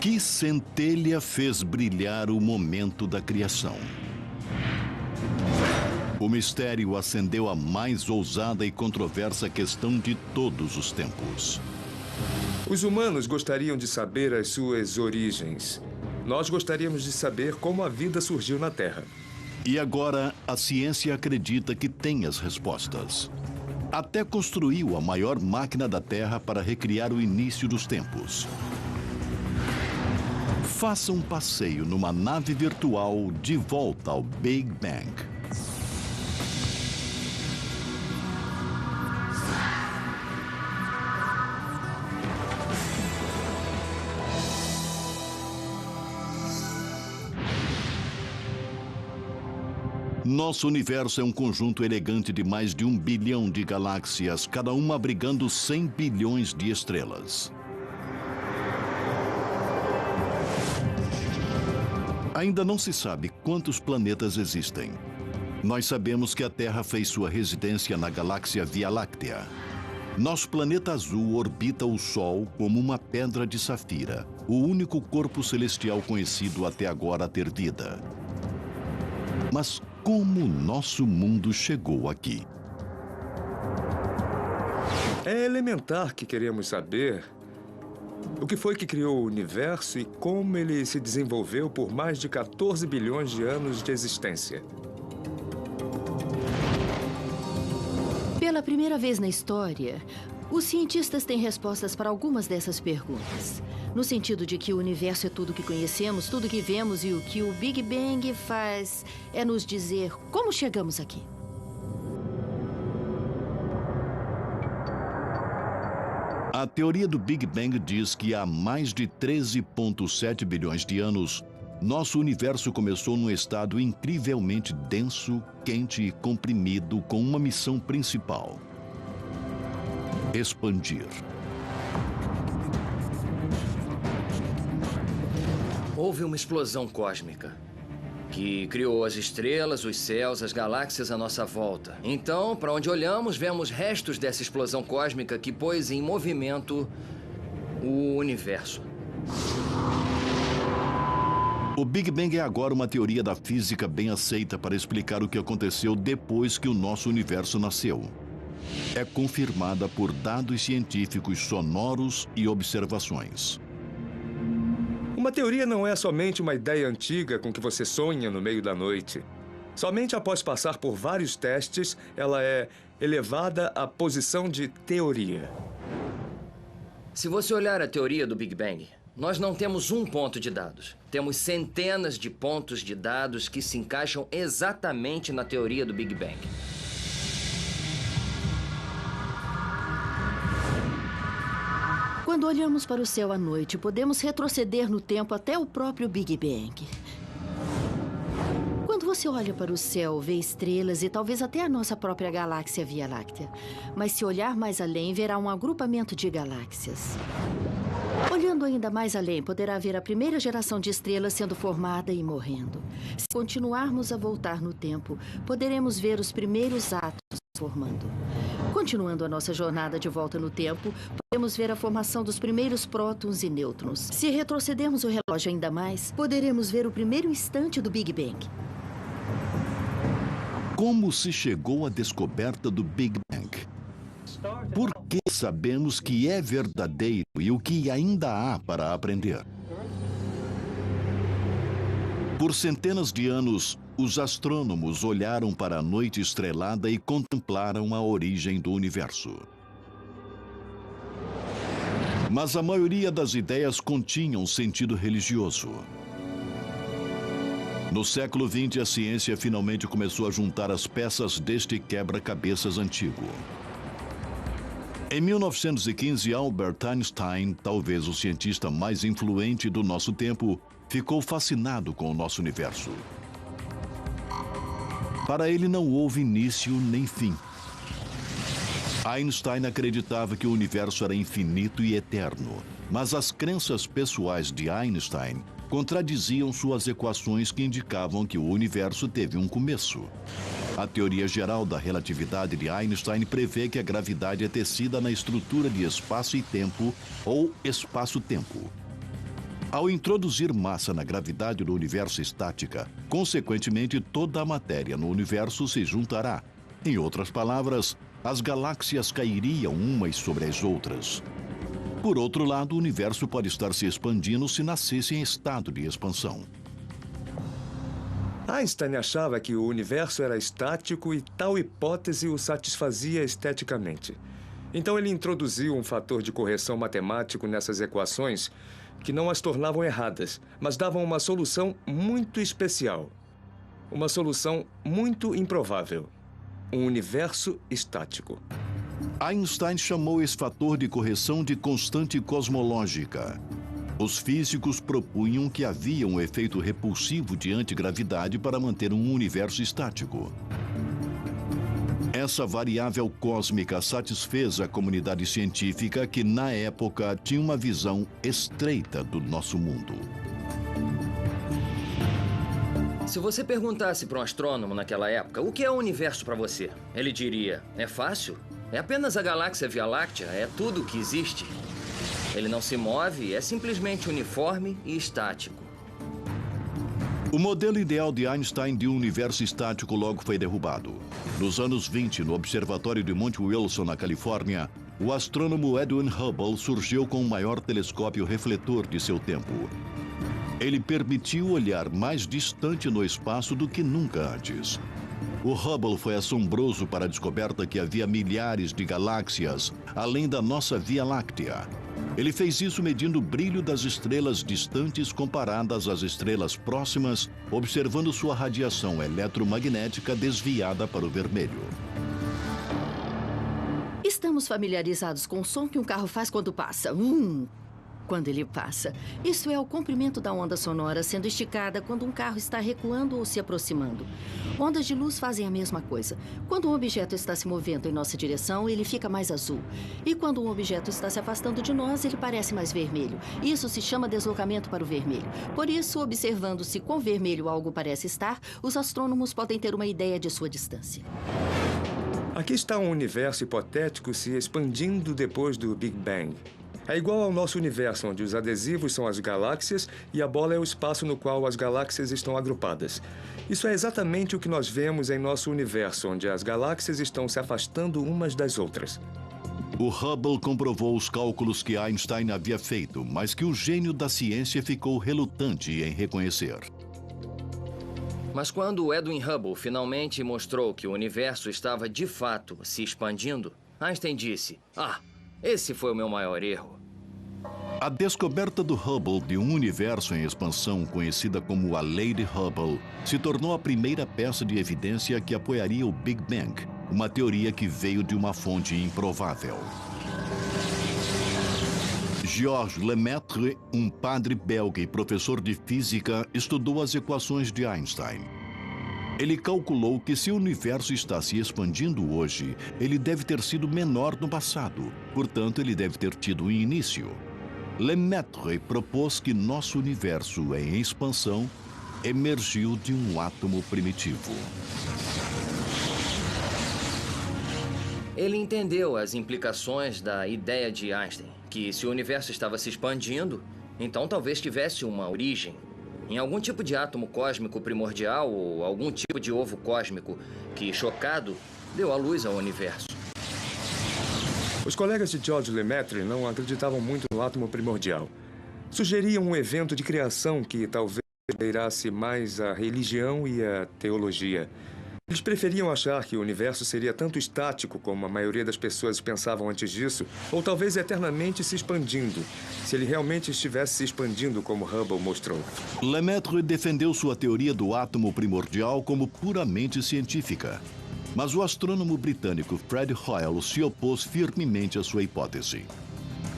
Que centelha fez brilhar o momento da criação? O mistério acendeu a mais ousada e controversa questão de todos os tempos. Os humanos gostariam de saber as suas origens. Nós gostaríamos de saber como a vida surgiu na Terra. E agora, a ciência acredita que tem as respostas. Até construiu a maior máquina da Terra para recriar o início dos tempos. Faça um passeio numa nave virtual de volta ao Big Bang. Nosso universo é um conjunto elegante de mais de 1 bilhão de galáxias, cada uma abrigando 100 bilhões de estrelas. Ainda não se sabe quantos planetas existem. Nós sabemos que a Terra fez sua residência na galáxia Via Láctea. Nosso planeta azul orbita o Sol como uma pedra de safira, o único corpo celestial conhecido até agora a ter vida. Mas como nosso mundo chegou aqui? É elementar que queremos saber o que foi que criou o universo e como ele se desenvolveu por mais de 14 bilhões de anos de existência. Pela primeira vez na história, os cientistas têm respostas para algumas dessas perguntas. No sentido de que o universo é tudo que conhecemos, tudo que vemos, e o que o Big Bang faz é nos dizer como chegamos aqui. A teoria do Big Bang diz que há mais de 13,7 bilhões de anos, nosso universo começou num estado incrivelmente denso, quente e comprimido, com uma missão principal: expandir. Houve uma explosão cósmica que criou as estrelas, os céus, as galáxias à nossa volta. Então, para onde olhamos, vemos restos dessa explosão cósmica que pôs em movimento o universo. O Big Bang é agora uma teoria da física bem aceita para explicar o que aconteceu depois que o nosso universo nasceu. É confirmada por dados científicos sonoros e observações. Uma teoria não é somente uma ideia antiga com que você sonha no meio da noite. Somente após passar por vários testes, ela é elevada à posição de teoria. Se você olhar a teoria do Big Bang, nós não temos um ponto de dados. Temos centenas de pontos de dados que se encaixam exatamente na teoria do Big Bang. Quando olhamos para o céu à noite, podemos retroceder no tempo até o próprio Big Bang. Quando você olha para o céu, vê estrelas e talvez até a nossa própria galáxia Via Láctea. Mas se olhar mais além, verá um agrupamento de galáxias. Olhando ainda mais além, poderá ver a primeira geração de estrelas sendo formada e morrendo. Se continuarmos a voltar no tempo, poderemos ver os primeiros átomos formando. Continuando a nossa jornada de volta no tempo, podemos ver a formação dos primeiros prótons e nêutrons. Se retrocedermos o relógio ainda mais, poderemos ver o primeiro instante do Big Bang. Como se chegou à descoberta do Big Bang? Por que sabemos que é verdadeiro e o que ainda há para aprender? Por centenas de anos, os astrônomos olharam para a noite estrelada e contemplaram a origem do universo. Mas a maioria das ideias continham sentido religioso. No século XX, a ciência finalmente começou a juntar as peças deste quebra-cabeças antigo. Em 1915, Albert Einstein, talvez o cientista mais influente do nosso tempo, ficou fascinado com o nosso universo. Para ele não houve início nem fim. Einstein acreditava que o universo era infinito e eterno, mas as crenças pessoais de Einstein contradiziam suas equações que indicavam que o universo teve um começo. A teoria geral da relatividade de Einstein prevê que a gravidade é tecida na estrutura de espaço e tempo, ou espaço-tempo. Ao introduzir massa na gravidade do universo estática, consequentemente toda a matéria no universo se juntará. Em outras palavras, as galáxias cairiam umas sobre as outras. Por outro lado, o universo pode estar se expandindo se nascesse em estado de expansão. Einstein achava que o universo era estático e tal hipótese o satisfazia esteticamente. Então ele introduziu um fator de correção matemático nessas equações que não as tornavam erradas, mas davam uma solução muito especial. Uma solução muito improvável. Um universo estático. Einstein chamou esse fator de correção de constante cosmológica. Os físicos propunham que havia um efeito repulsivo de antigravidade para manter um universo estático. Essa variável cósmica satisfez a comunidade científica que, na época, tinha uma visão estreita do nosso mundo. Se você perguntasse para um astrônomo naquela época, o que é o universo para você? Ele diria, é fácil. É apenas a galáxia Via Láctea, é tudo o que existe. Ele não se move, é simplesmente uniforme e estático. O modelo ideal de Einstein de um universo estático logo foi derrubado. Nos anos 20, no Observatório de Monte Wilson, na Califórnia, o astrônomo Edwin Hubble surgiu com o maior telescópio refletor de seu tempo. Ele permitiu olhar mais distante no espaço do que nunca antes. O Hubble foi assombroso para a descoberta que havia milhares de galáxias, além da nossa Via Láctea. Ele fez isso medindo o brilho das estrelas distantes comparadas às estrelas próximas, observando sua radiação eletromagnética desviada para o vermelho. Estamos familiarizados com o som que um carro faz quando passa. Quando ele passa. Isso é o comprimento da onda sonora sendo esticada quando um carro está recuando ou se aproximando. Ondas de luz fazem a mesma coisa. Quando um objeto está se movendo em nossa direção, ele fica mais azul. E quando um objeto está se afastando de nós, ele parece mais vermelho. Isso se chama deslocamento para o vermelho. Por isso, observando-se quão vermelho algo parece estar, os astrônomos podem ter uma ideia de sua distância. Aqui está um universo hipotético se expandindo depois do Big Bang. É igual ao nosso universo, onde os adesivos são as galáxias e a bola é o espaço no qual as galáxias estão agrupadas. Isso é exatamente o que nós vemos em nosso universo, onde as galáxias estão se afastando umas das outras. O Hubble comprovou os cálculos que Einstein havia feito, mas que o gênio da ciência ficou relutante em reconhecer. Mas quando Edwin Hubble finalmente mostrou que o universo estava de fato se expandindo, Einstein disse, esse foi o meu maior erro. A descoberta do Hubble de um universo em expansão, conhecida como a Lei de Hubble, se tornou a primeira peça de evidência que apoiaria o Big Bang, uma teoria que veio de uma fonte improvável. Georges Lemaitre, um padre belga e professor de física, estudou as equações de Einstein. Ele calculou que se o universo está se expandindo hoje, ele deve ter sido menor no passado. Portanto, ele deve ter tido um início. Lemaitre propôs que nosso universo em expansão emergiu de um átomo primitivo. Ele entendeu as implicações da ideia de Einstein, que se o universo estava se expandindo, então talvez tivesse uma origem em algum tipo de átomo cósmico primordial ou algum tipo de ovo cósmico que, chocado, deu à luz ao universo. Os colegas de Georges Lemaitre não acreditavam muito no átomo primordial. Sugeriam um evento de criação que talvez beirasse mais a religião e a teologia. Eles preferiam achar que o universo seria tanto estático como a maioria das pessoas pensavam antes disso, ou talvez eternamente se expandindo, se ele realmente estivesse se expandindo como Hubble mostrou. Lemaitre defendeu sua teoria do átomo primordial como puramente científica. Mas o astrônomo britânico Fred Hoyle se opôs firmemente à sua hipótese.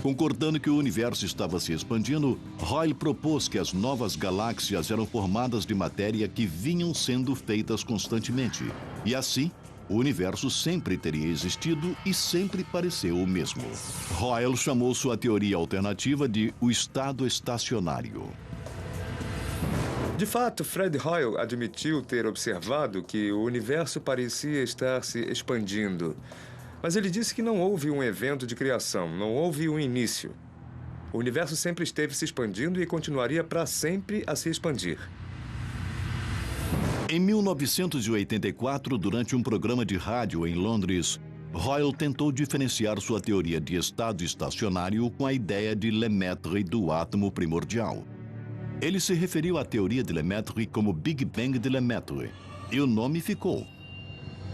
Concordando que o universo estava se expandindo, Hoyle propôs que as novas galáxias eram formadas de matéria que vinham sendo feitas constantemente. E assim, o universo sempre teria existido e sempre pareceu o mesmo. Hoyle chamou sua teoria alternativa de o estado estacionário. De fato, Fred Hoyle admitiu ter observado que o universo parecia estar se expandindo. Mas ele disse que não houve um evento de criação, não houve um início. O universo sempre esteve se expandindo e continuaria para sempre a se expandir. Em 1984, durante um programa de rádio em Londres, Hoyle tentou diferenciar sua teoria de estado estacionário com a ideia de Lemaitre do átomo primordial. Ele se referiu à teoria de Lemaitre como Big Bang de Lemaitre, e o nome ficou.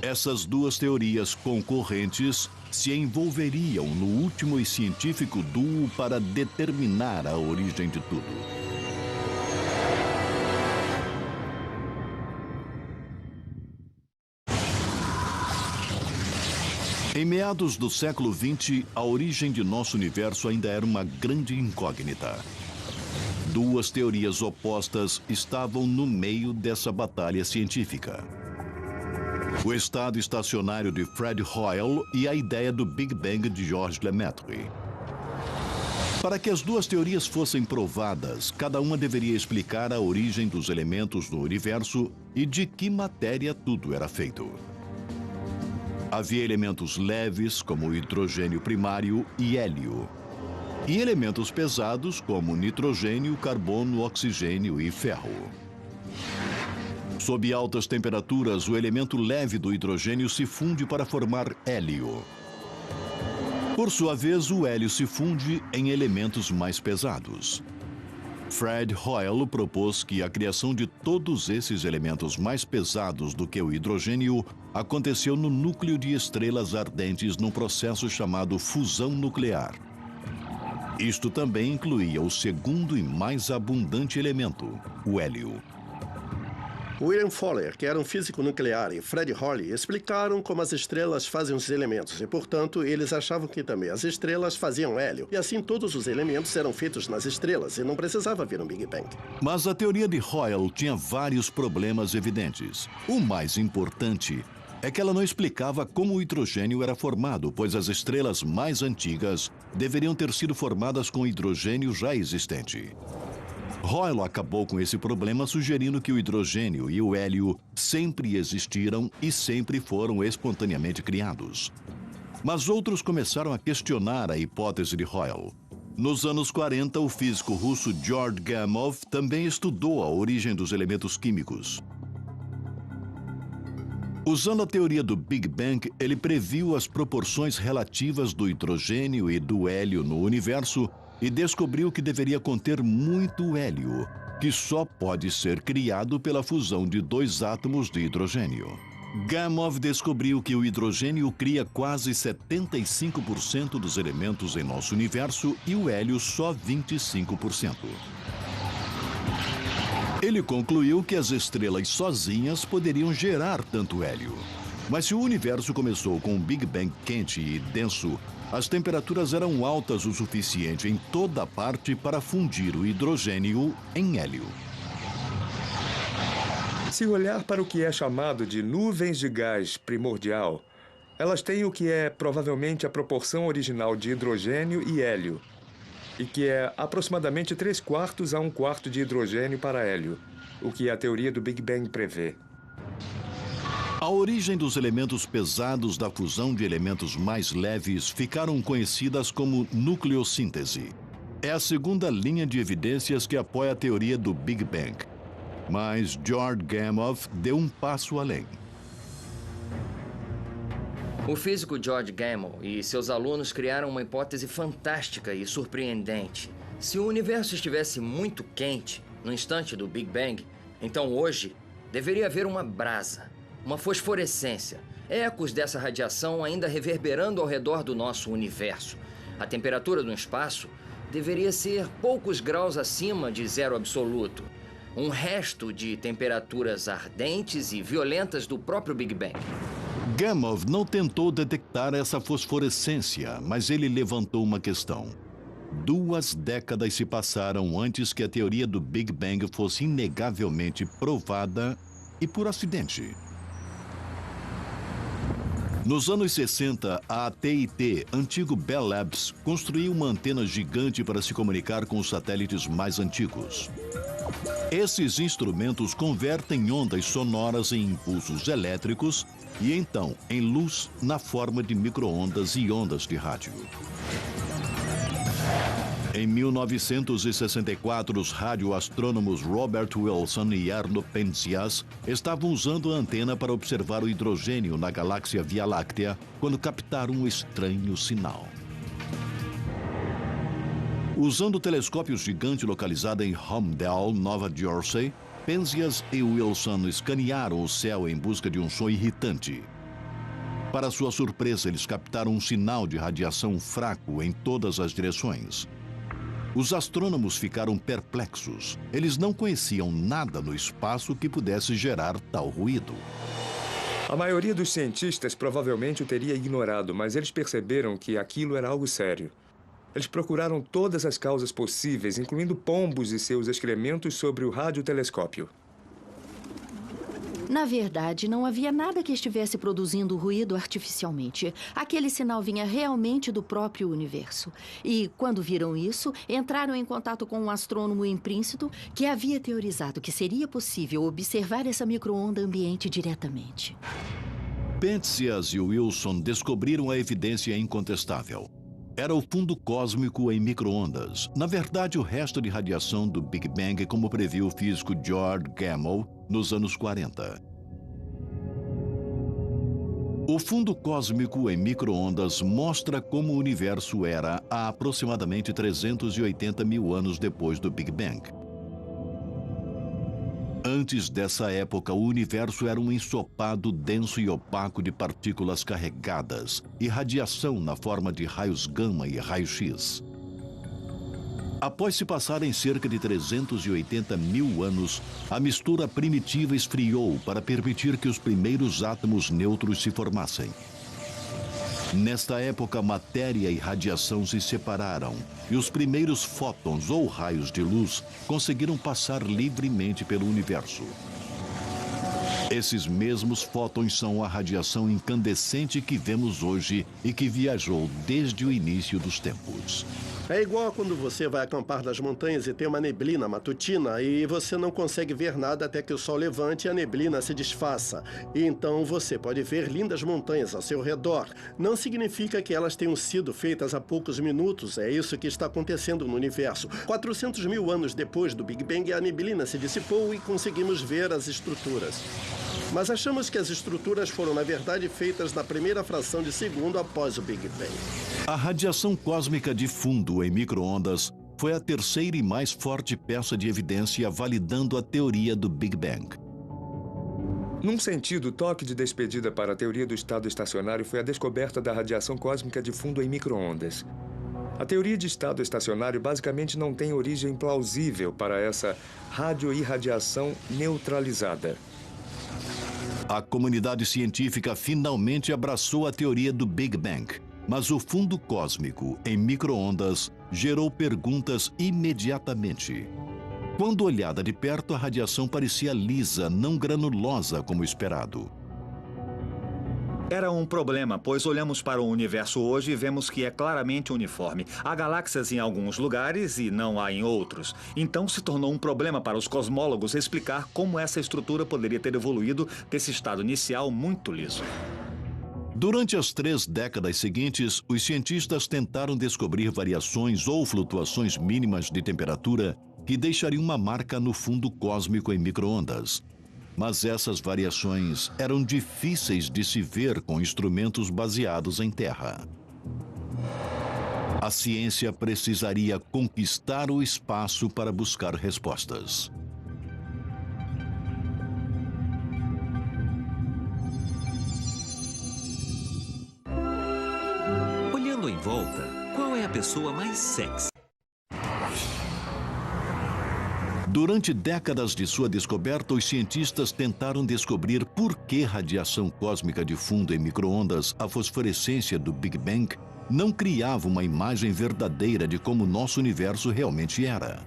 Essas duas teorias concorrentes se envolveriam no último e científico duo para determinar a origem de tudo. Em meados do século XX, a origem de nosso universo ainda era uma grande incógnita. Duas teorias opostas estavam no meio dessa batalha científica: o estado estacionário de Fred Hoyle e a ideia do Big Bang de Georges Lemaitre. Para que as duas teorias fossem provadas, cada uma deveria explicar a origem dos elementos no universo e de que matéria tudo era feito. Havia elementos leves, como o hidrogênio primário e hélio, e elementos pesados, como nitrogênio, carbono, oxigênio e ferro. Sob altas temperaturas, o elemento leve do hidrogênio se funde para formar hélio. Por sua vez, o hélio se funde em elementos mais pesados. Fred Hoyle propôs que a criação de todos esses elementos mais pesados do que o hidrogênio aconteceu no núcleo de estrelas ardentes num processo chamado fusão nuclear. Isto também incluía o segundo e mais abundante elemento, o hélio. William Fowler, que era um físico nuclear, e Fred Hoyle explicaram como as estrelas fazem os elementos e, portanto, eles achavam que também as estrelas faziam hélio. E assim todos os elementos eram feitos nas estrelas e não precisava haver um Big Bang. Mas a teoria de Hoyle tinha vários problemas evidentes. O mais importante é que ela não explicava como o hidrogênio era formado, pois as estrelas mais antigas deveriam ter sido formadas com hidrogênio já existente. Hoyle acabou com esse problema sugerindo que o hidrogênio e o hélio sempre existiram e sempre foram espontaneamente criados. Mas outros começaram a questionar a hipótese de Hoyle. Nos anos 40, o físico russo George Gamow também estudou a origem dos elementos químicos. Usando a teoria do Big Bang, ele previu as proporções relativas do hidrogênio e do hélio no universo e descobriu que deveria conter muito hélio, que só pode ser criado pela fusão de dois átomos de hidrogênio. Gamow descobriu que o hidrogênio cria quase 75% dos elementos em nosso universo e o hélio só 25%. Ele concluiu que as estrelas sozinhas poderiam gerar tanto hélio. Mas se o universo começou com um Big Bang quente e denso, as temperaturas eram altas o suficiente em toda parte para fundir o hidrogênio em hélio. Se olhar para o que é chamado de nuvens de gás primordial, elas têm o que é provavelmente a proporção original de hidrogênio e hélio, e que é aproximadamente 3/4 a 1/4 de hidrogênio para hélio, o que a teoria do Big Bang prevê. A origem dos elementos pesados da fusão de elementos mais leves ficaram conhecidas como nucleossíntese. É a segunda linha de evidências que apoia a teoria do Big Bang. Mas George Gamow deu um passo além. O físico George Gamow e seus alunos criaram uma hipótese fantástica e surpreendente. Se o universo estivesse muito quente, no instante do Big Bang, então hoje deveria haver uma brasa, uma fosforescência, ecos dessa radiação ainda reverberando ao redor do nosso universo. A temperatura do espaço deveria ser poucos graus acima de zero absoluto. Um resto de temperaturas ardentes e violentas do próprio Big Bang. Gamow não tentou detectar essa fosforescência, mas ele levantou uma questão. 2 décadas se passaram antes que a teoria do Big Bang fosse inegavelmente provada e por acidente. Nos anos 60, a AT&T, antigo Bell Labs, construiu uma antena gigante para se comunicar com os satélites mais antigos. Esses instrumentos convertem ondas sonoras em impulsos elétricos e então em luz na forma de micro-ondas e ondas de rádio. Em 1964, os radioastrônomos Robert Wilson e Arno Penzias estavam usando a antena para observar o hidrogênio na galáxia Via Láctea quando captaram um estranho sinal. Usando o telescópio gigante localizado em Holmdel, Nova Jersey, Penzias e Wilson escanearam o céu em busca de um som irritante. Para sua surpresa, eles captaram um sinal de radiação fraco em todas as direções. Os astrônomos ficaram perplexos. Eles não conheciam nada no espaço que pudesse gerar tal ruído. A maioria dos cientistas provavelmente o teria ignorado, mas eles perceberam que aquilo era algo sério. Eles procuraram todas as causas possíveis, incluindo pombos e seus excrementos sobre o radiotelescópio. Na verdade, não havia nada que estivesse produzindo ruído artificialmente. Aquele sinal vinha realmente do próprio universo. E, quando viram isso, entraram em contato com um astrônomo em Princeton que havia teorizado que seria possível observar essa micro-onda ambiente diretamente. Penzias e Wilson descobriram a evidência incontestável. Era o fundo cósmico em micro-ondas. Na verdade, o resto de radiação do Big Bang, como previu o físico George Gamow nos anos 40. O fundo cósmico em micro-ondas mostra como o universo era há aproximadamente 380 mil anos depois do Big Bang. Antes dessa época, o universo era um ensopado denso e opaco de partículas carregadas e radiação na forma de raios gama e raio-x. Após se passarem cerca de 380 mil anos, a mistura primitiva esfriou para permitir que os primeiros átomos neutros se formassem. Nesta época, matéria e radiação se separaram e os primeiros fótons ou raios de luz conseguiram passar livremente pelo universo. Esses mesmos fótons são a radiação incandescente que vemos hoje e que viajou desde o início dos tempos. É igual a quando você vai acampar nas montanhas e tem uma neblina matutina e você não consegue ver nada até que o sol levante e a neblina se desfaça. E então você pode ver lindas montanhas ao seu redor. Não significa que elas tenham sido feitas há poucos minutos. É isso que está acontecendo no universo. 400 mil anos depois do Big Bang, a neblina se dissipou e conseguimos ver as estruturas. Mas achamos que as estruturas foram, na verdade, feitas na primeira fração de segundo após o Big Bang. A radiação cósmica de fundo em micro-ondas foi a terceira e mais forte peça de evidência validando a teoria do Big Bang. Num sentido, o toque de despedida para a teoria do estado estacionário foi a descoberta da radiação cósmica de fundo em micro-ondas. A teoria de estado estacionário basicamente não tem origem plausível para essa radioirradiação neutralizada. A comunidade científica finalmente abraçou a teoria do Big Bang, mas o fundo cósmico em micro-ondas gerou perguntas imediatamente. Quando olhada de perto, a radiação parecia lisa, não granulosa como esperado. Era um problema, pois olhamos para o universo hoje e vemos que é claramente uniforme. Há galáxias em alguns lugares e não há em outros. Então se tornou um problema para os cosmólogos explicar como essa estrutura poderia ter evoluído desse estado inicial muito liso. Durante as 3 décadas seguintes, os cientistas tentaram descobrir variações ou flutuações mínimas de temperatura que deixariam uma marca no fundo cósmico em micro-ondas. Mas essas variações eram difíceis de se ver com instrumentos baseados em terra. A ciência precisaria conquistar o espaço para buscar respostas. Olhando em volta, qual é a pessoa mais sexy? Durante décadas de sua descoberta, os cientistas tentaram descobrir por que radiação cósmica de fundo em micro-ondas, a fosforescência do Big Bang, não criava uma imagem verdadeira de como nosso universo realmente era.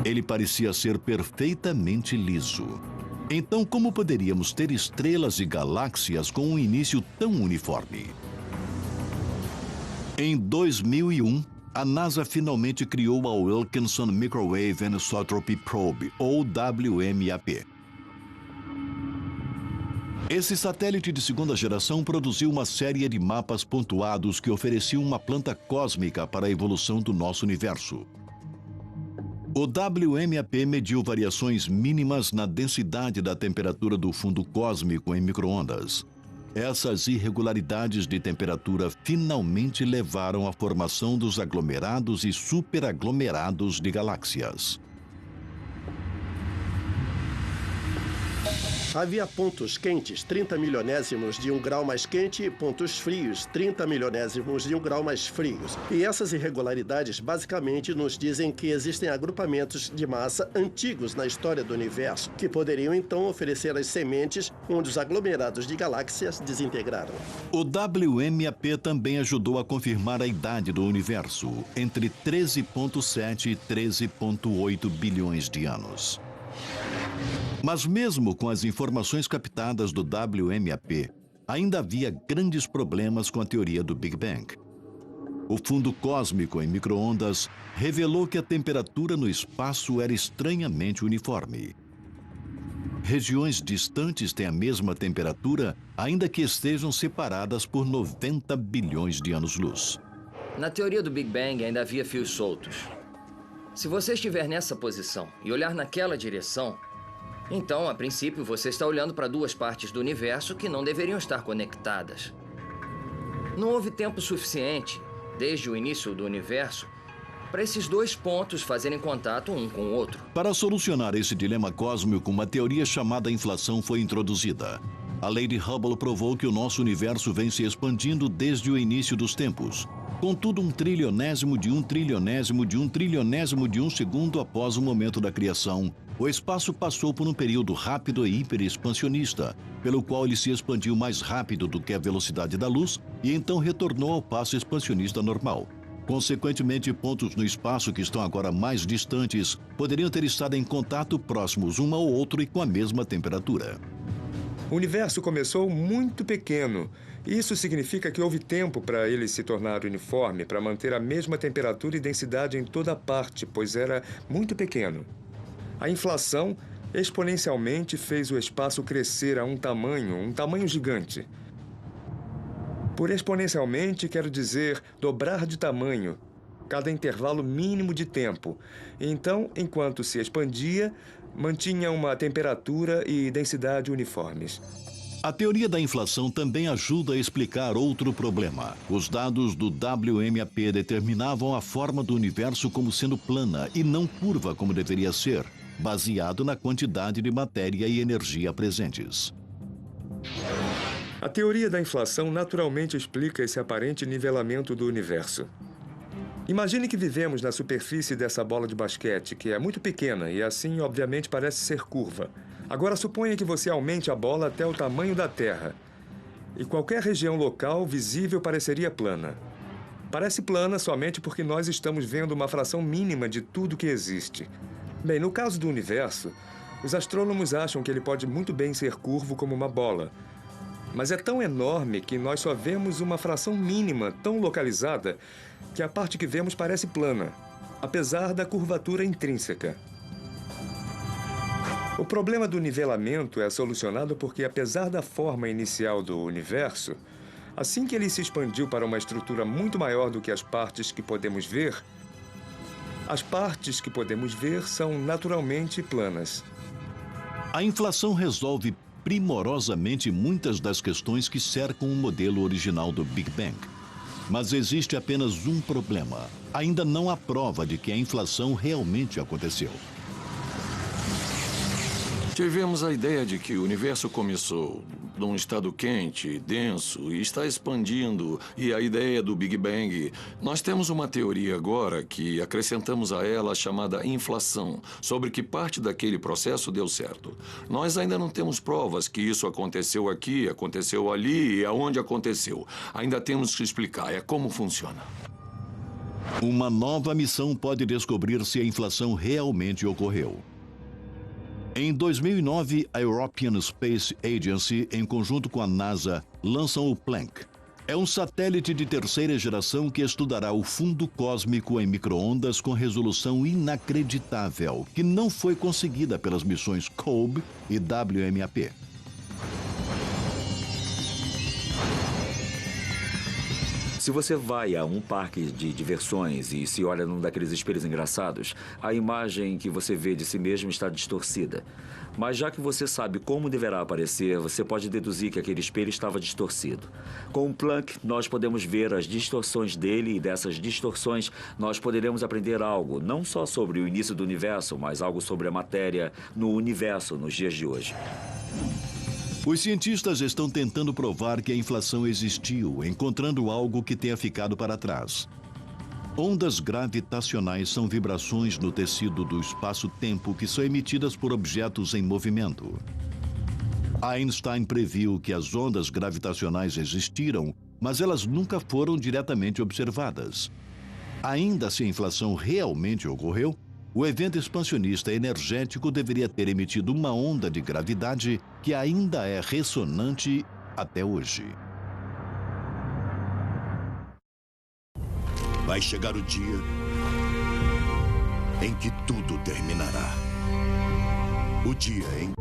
Ele parecia ser perfeitamente liso. Então, como poderíamos ter estrelas e galáxias com um início tão uniforme? Em 2001, a NASA finalmente criou a Wilkinson Microwave Anisotropy Probe, ou WMAP. Esse satélite de segunda geração produziu uma série de mapas pontuados que ofereciam uma planta cósmica para a evolução do nosso universo. O WMAP mediu variações mínimas na densidade da temperatura do fundo cósmico em micro-ondas. Essas irregularidades de temperatura finalmente levaram à formação dos aglomerados e superaglomerados de galáxias. Havia pontos quentes 30 milionésimos de um grau mais quente e pontos frios 30 milionésimos de um grau mais frios. E essas irregularidades basicamente nos dizem que existem agrupamentos de massa antigos na história do universo, que poderiam então oferecer as sementes onde os aglomerados de galáxias desintegraram. O WMAP também ajudou a confirmar a idade do universo, entre 13,7 e 13,8 bilhões de anos. Mas mesmo com as informações captadas do WMAP, ainda havia grandes problemas com a teoria do Big Bang. O fundo cósmico em micro-ondas revelou que a temperatura no espaço era estranhamente uniforme. Regiões distantes têm a mesma temperatura, ainda que estejam separadas por 90 bilhões de anos-luz. Na teoria do Big Bang ainda havia fios soltos. Se você estiver nessa posição e olhar naquela direção, então, a princípio, você está olhando para duas partes do universo que não deveriam estar conectadas. Não houve tempo suficiente, desde o início do universo, para esses dois pontos fazerem contato um com o outro. Para solucionar esse dilema cósmico, uma teoria chamada inflação foi introduzida. A lei de Hubble provou que o nosso universo vem se expandindo desde o início dos tempos. Contudo, 1/trilionésimo de 1/trilionésimo de 1/trilionésimo de um segundo após o momento da criação, o espaço passou por um período rápido e hiperexpansionista, pelo qual ele se expandiu mais rápido do que a velocidade da luz e então retornou ao passo expansionista normal. Consequentemente, pontos no espaço que estão agora mais distantes poderiam ter estado em contato próximos um ao outro e com a mesma temperatura. O universo começou muito pequeno. Isso significa que houve tempo para ele se tornar uniforme, para manter a mesma temperatura e densidade em toda parte, pois era muito pequeno. A inflação exponencialmente fez o espaço crescer a um tamanho gigante. Por exponencialmente, quero dizer dobrar de tamanho, cada intervalo mínimo de tempo. Então, enquanto se expandia, mantinha uma temperatura e densidade uniformes. A teoria da inflação também ajuda a explicar outro problema. Os dados do WMAP determinavam a forma do universo como sendo plana e não curva como deveria ser, baseado na quantidade de matéria e energia presentes. A teoria da inflação naturalmente explica esse aparente nivelamento do universo. Imagine que vivemos na superfície dessa bola de basquete, que é muito pequena e assim, obviamente, parece ser curva. Agora, suponha que você aumente a bola até o tamanho da Terra. E qualquer região local visível pareceria plana. Parece plana somente porque nós estamos vendo uma fração mínima de tudo que existe. Bem, no caso do universo, os astrônomos acham que ele pode muito bem ser curvo como uma bola. Mas é tão enorme que nós só vemos uma fração mínima, tão localizada, que a parte que vemos parece plana, apesar da curvatura intrínseca. O problema do nivelamento é solucionado porque, apesar da forma inicial do universo, assim que ele se expandiu para uma estrutura muito maior do que as partes que podemos ver, as partes que podemos ver são naturalmente planas. A inflação resolve primorosamente muitas das questões que cercam o modelo original do Big Bang. Mas existe apenas um problema. Ainda não há prova de que a inflação realmente aconteceu. Tivemos a ideia de que o universo começou num estado quente, denso e está expandindo, e a ideia do Big Bang. Nós temos uma teoria agora que acrescentamos a ela a chamada inflação, sobre que parte daquele processo deu certo. Nós ainda não temos provas que isso aconteceu aqui, aconteceu ali e aonde aconteceu. Ainda temos que explicar, é como funciona. Uma nova missão pode descobrir se a inflação realmente ocorreu. Em 2009, a European Space Agency, em conjunto com a NASA, lançam o Planck. É um satélite de terceira geração que estudará o fundo cósmico em micro-ondas com resolução inacreditável, que não foi conseguida pelas missões COBE e WMAP. Se você vai a um parque de diversões e se olha num daqueles espelhos engraçados, a imagem que você vê de si mesmo está distorcida. Mas já que você sabe como deverá aparecer, você pode deduzir que aquele espelho estava distorcido. Com o Planck, nós podemos ver as distorções dele e dessas distorções nós poderemos aprender algo, não só sobre o início do universo, mas algo sobre a matéria no universo nos dias de hoje. Os cientistas estão tentando provar que a inflação existiu, encontrando algo que tenha ficado para trás. Ondas gravitacionais são vibrações no tecido do espaço-tempo que são emitidas por objetos em movimento. Einstein previu que as ondas gravitacionais existiram, mas elas nunca foram diretamente observadas. Ainda se a inflação realmente ocorreu, o evento expansionista energético deveria ter emitido uma onda de gravidade que ainda é ressonante até hoje. Vai chegar o dia em que tudo terminará. O dia em...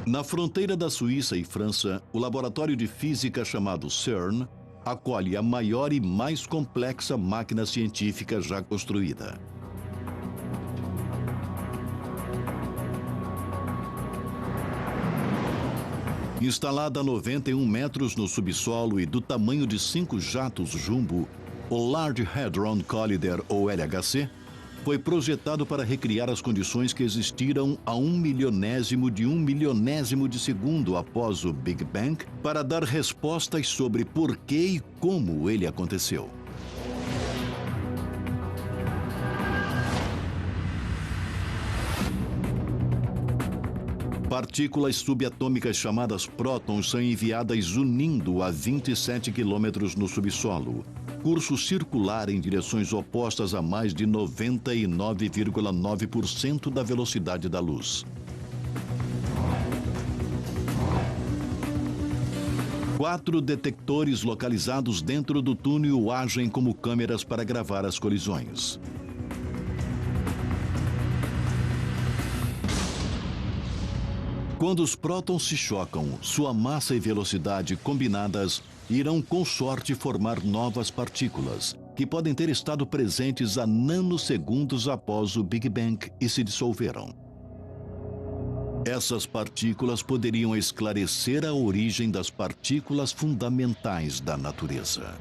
Na fronteira da Suíça e França, o laboratório de física chamado CERN acolhe a maior e mais complexa máquina científica já construída. Instalada a 91 metros no subsolo e do tamanho de 5 jatos jumbo, o Large Hadron Collider, ou LHC, foi projetado para recriar as condições que existiram a 1/1000 de segundo após o Big Bang, para dar respostas sobre por que e como ele aconteceu. Partículas subatômicas chamadas prótons são enviadas unindo a 27 quilômetros no subsolo, curso circular em direções opostas a mais de 99,9% da velocidade da luz. Quatro detectores localizados dentro do túnel agem como câmeras para gravar as colisões. Quando os prótons se chocam, sua massa e velocidade combinadas irão com sorte formar novas partículas, que podem ter estado presentes há nanosegundos após o Big Bang e se dissolveram. Essas partículas poderiam esclarecer a origem das partículas fundamentais da natureza.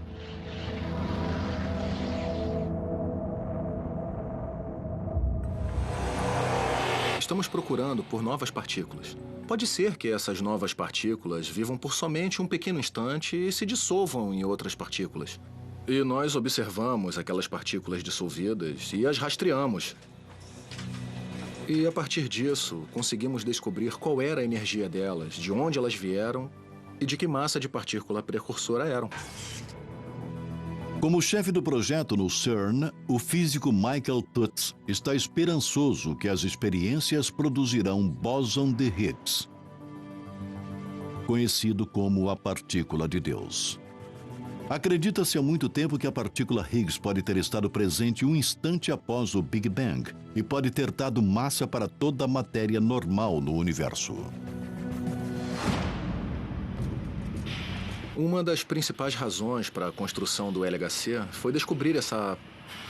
Estamos procurando por novas partículas. Pode ser que essas novas partículas vivam por somente um pequeno instante e se dissolvam em outras partículas. E nós observamos aquelas partículas dissolvidas e as rastreamos. E a partir disso, conseguimos descobrir qual era a energia delas, de onde elas vieram e de que massa de partícula precursora eram. Como chefe do projeto no CERN, o físico Michael Tutz está esperançoso que as experiências produzirão um bóson de Higgs, conhecido como a partícula de Deus. Acredita-se há muito tempo que a partícula Higgs pode ter estado presente um instante após o Big Bang e pode ter dado massa para toda a matéria normal no universo. Uma das principais razões para a construção do LHC foi descobrir essa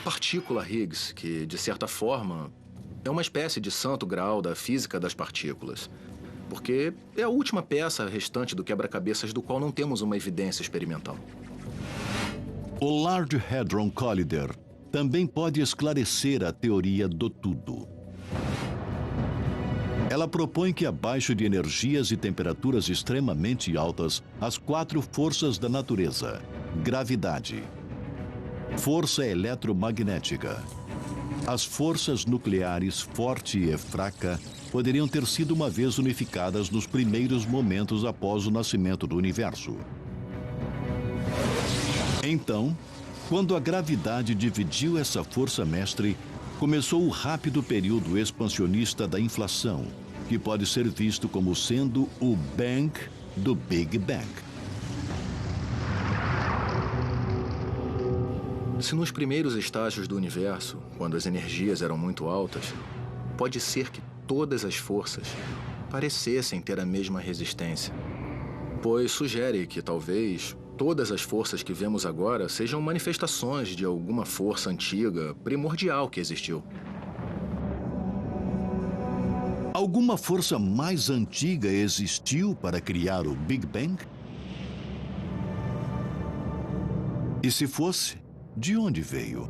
partícula Higgs, que, de certa forma, é uma espécie de santo graal da física das partículas, porque é a última peça restante do quebra-cabeças do qual não temos uma evidência experimental. O Large Hadron Collider também pode esclarecer a teoria do tudo. Ela propõe que abaixo de energias e temperaturas extremamente altas, as 4 forças da natureza, gravidade, força eletromagnética, as forças nucleares forte e fraca, poderiam ter sido uma vez unificadas nos primeiros momentos após o nascimento do universo. Então, quando a gravidade dividiu essa força mestre, começou o rápido período expansionista da inflação, que pode ser visto como sendo o Bang do Big Bang. Se nos primeiros estágios do universo, quando as energias eram muito altas, pode ser que todas as forças parecessem ter a mesma resistência. pois sugere que talvez todas as forças que vemos agora sejam manifestações de alguma força antiga, primordial que existiu. Alguma força mais antiga existiu para criar o Big Bang? E se fosse, de onde veio?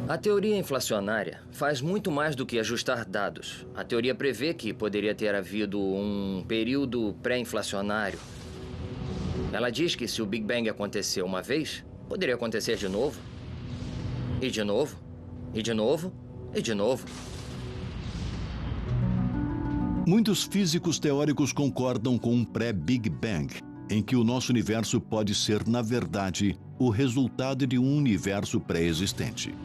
A teoria inflacionária faz muito mais do que ajustar dados. A teoria prevê que poderia ter havido um período pré-inflacionário. Ela diz que se o Big Bang aconteceu uma vez, poderia acontecer de novo. E de novo, e de novo, e de novo. Muitos físicos teóricos concordam com um pré-Big Bang, em que o nosso universo pode ser, na verdade, o resultado de um universo pré-existente.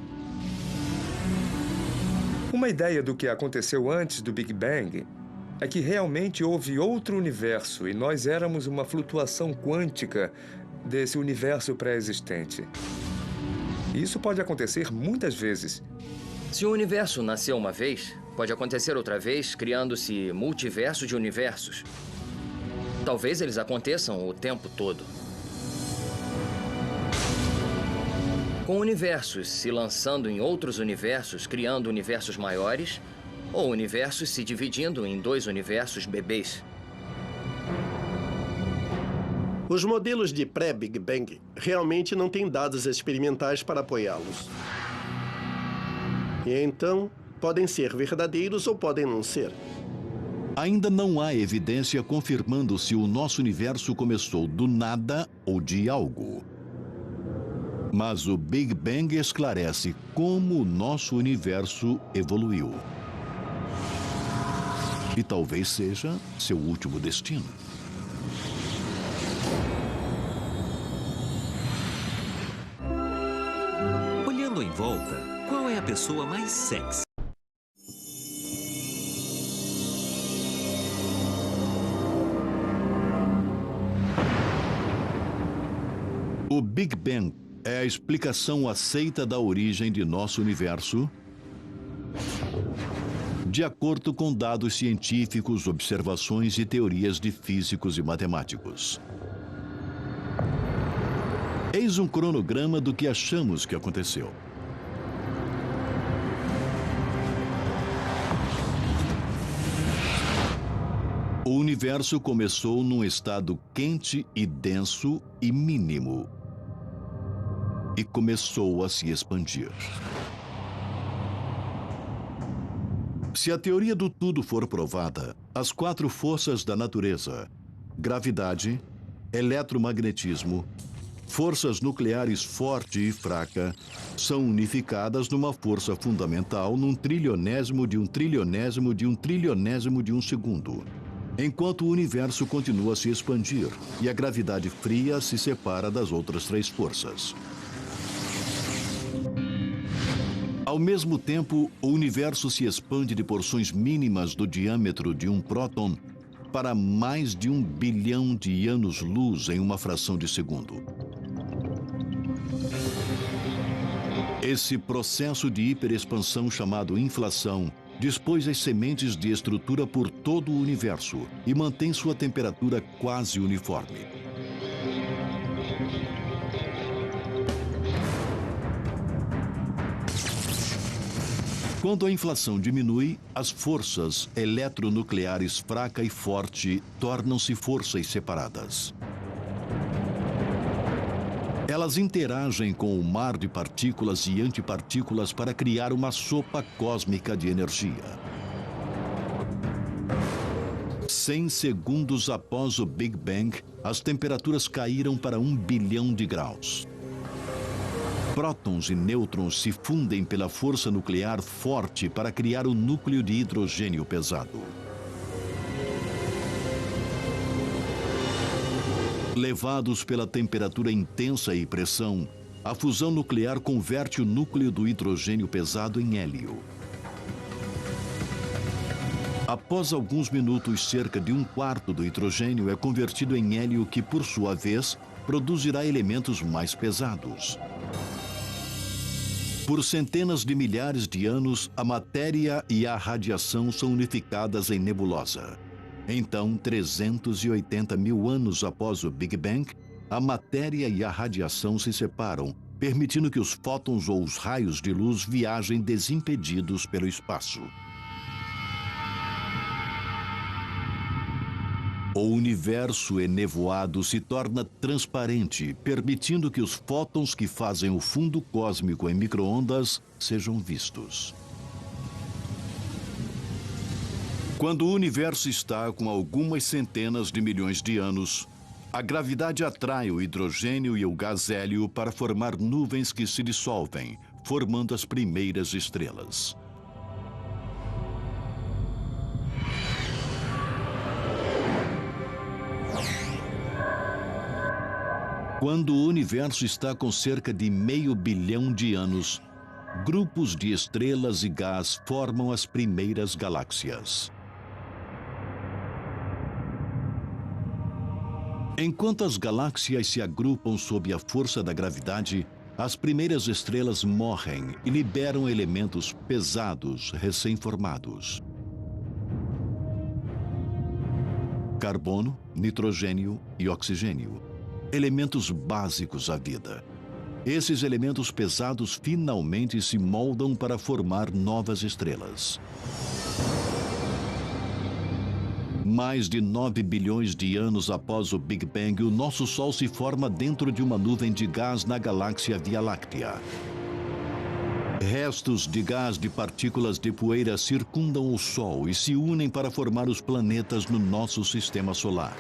Uma ideia do que aconteceu antes do Big Bang é que realmente houve outro universo e nós éramos uma flutuação quântica desse universo pré-existente. Isso pode acontecer muitas vezes. Se o universo nasceu uma vez, pode acontecer outra vez, criando-se multiverso de universos. Talvez eles aconteçam o tempo todo. Com universos se lançando em outros universos, criando universos maiores, ou universos se dividindo em dois universos bebês. Os modelos de pré-Big Bang realmente não têm dados experimentais para apoiá-los. E então, podem ser verdadeiros ou podem não ser. Ainda não há evidência confirmando se o nosso universo começou do nada ou de algo. Mas o Big Bang esclarece como o nosso universo evoluiu. E talvez seja seu último destino. Olhando em volta, qual é a pessoa mais sexy? O Big Bang é a explicação aceita da origem de nosso universo, de acordo com dados científicos, observações e teorias de físicos e matemáticos. Eis um cronograma do que achamos que aconteceu. O universo começou num estado quente e denso e mínimo. E começou a se expandir. Se a teoria do tudo for provada, as 4 forças da natureza, gravidade, eletromagnetismo, forças nucleares forte e fraca, são unificadas numa força fundamental num trilionésimo de um trilionésimo de um trilionésimo de um segundo. Enquanto o universo continua a se expandir e a gravidade fria se separa das outras 3 forças. Ao mesmo tempo, o universo se expande de porções mínimas do diâmetro de um próton para mais de 1 bilhão de anos-luz em uma fração de segundo. Esse processo de hiperexpansão chamado inflação dispôs as sementes de estrutura por todo o universo e mantém sua temperatura quase uniforme. Quando a inflação diminui, as forças eletronucleares fraca e forte tornam-se forças separadas. Elas interagem com o mar de partículas e antipartículas para criar uma sopa cósmica de energia. 100 segundos após o Big Bang, as temperaturas caíram para 1 bilhão de graus. Prótons e nêutrons se fundem pela força nuclear forte para criar o núcleo de hidrogênio pesado. Levados pela temperatura intensa e pressão, a fusão nuclear converte o núcleo do hidrogênio pesado em hélio. Após alguns minutos, cerca de 1/4 do hidrogênio é convertido em hélio que, por sua vez, produzirá elementos mais pesados. Por centenas de milhares de anos, a matéria e a radiação são unificadas em nebulosa. Então, 380 mil anos após o Big Bang, a matéria e a radiação se separam, permitindo que os fótons ou os raios de luz viajem desimpedidos pelo espaço. O universo enevoado se torna transparente, permitindo que os fótons que fazem o fundo cósmico em micro-ondas sejam vistos. Quando o universo está com algumas centenas de milhões de anos, a gravidade atrai o hidrogênio e o gás hélio para formar nuvens que se dissolvem, formando as primeiras estrelas. Quando o universo está com cerca de 500 bilhão de anos, grupos de estrelas e gás formam as primeiras galáxias. Enquanto as galáxias se agrupam sob a força da gravidade, as primeiras estrelas morrem e liberam elementos pesados recém-formados. Carbono, nitrogênio e oxigênio. Elementos básicos à vida. Esses elementos pesados finalmente se moldam para formar novas estrelas. Mais de 9 bilhões de anos após o Big Bang, o nosso Sol se forma dentro de uma nuvem de gás na galáxia Via Láctea. Restos de gás de partículas de poeira circundam o Sol e se unem para formar os planetas no nosso sistema solar,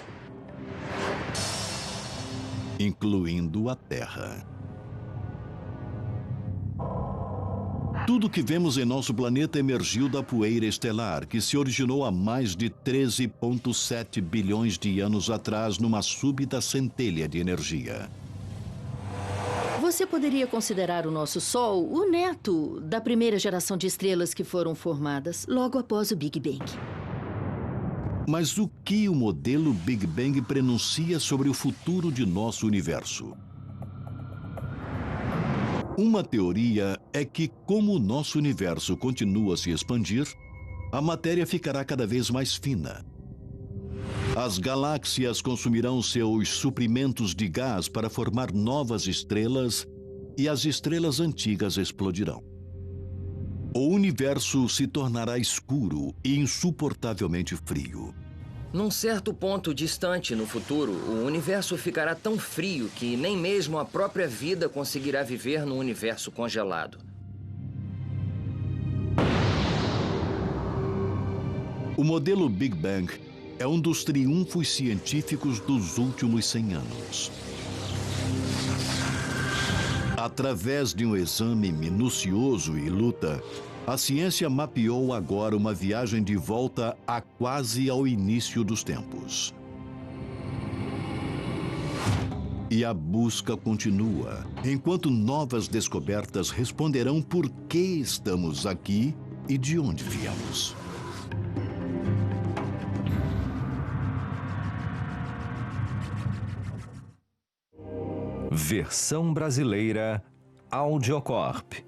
incluindo a Terra. Tudo que vemos em nosso planeta emergiu da poeira estelar, que se originou há mais de 13,7 bilhões de anos atrás numa súbita centelha de energia. Você poderia considerar o nosso Sol o neto da primeira geração de estrelas que foram formadas logo após o Big Bang. Mas o que o modelo Big Bang prenuncia sobre o futuro de nosso universo? Uma teoria é que, como o nosso universo continua a se expandir, a matéria ficará cada vez mais fina. As galáxias consumirão seus suprimentos de gás para formar novas estrelas e as estrelas antigas explodirão. O universo se tornará escuro e insuportavelmente frio. Num certo ponto distante no futuro, o universo ficará tão frio que nem mesmo a própria vida conseguirá viver num universo congelado. O modelo Big Bang é um dos triunfos científicos dos últimos 100 anos. Através de um exame minucioso e luta, a ciência mapeou agora uma viagem de volta a quase ao início dos tempos. E a busca continua, enquanto novas descobertas responderão por que estamos aqui e de onde viemos. Versão brasileira Audiocorp.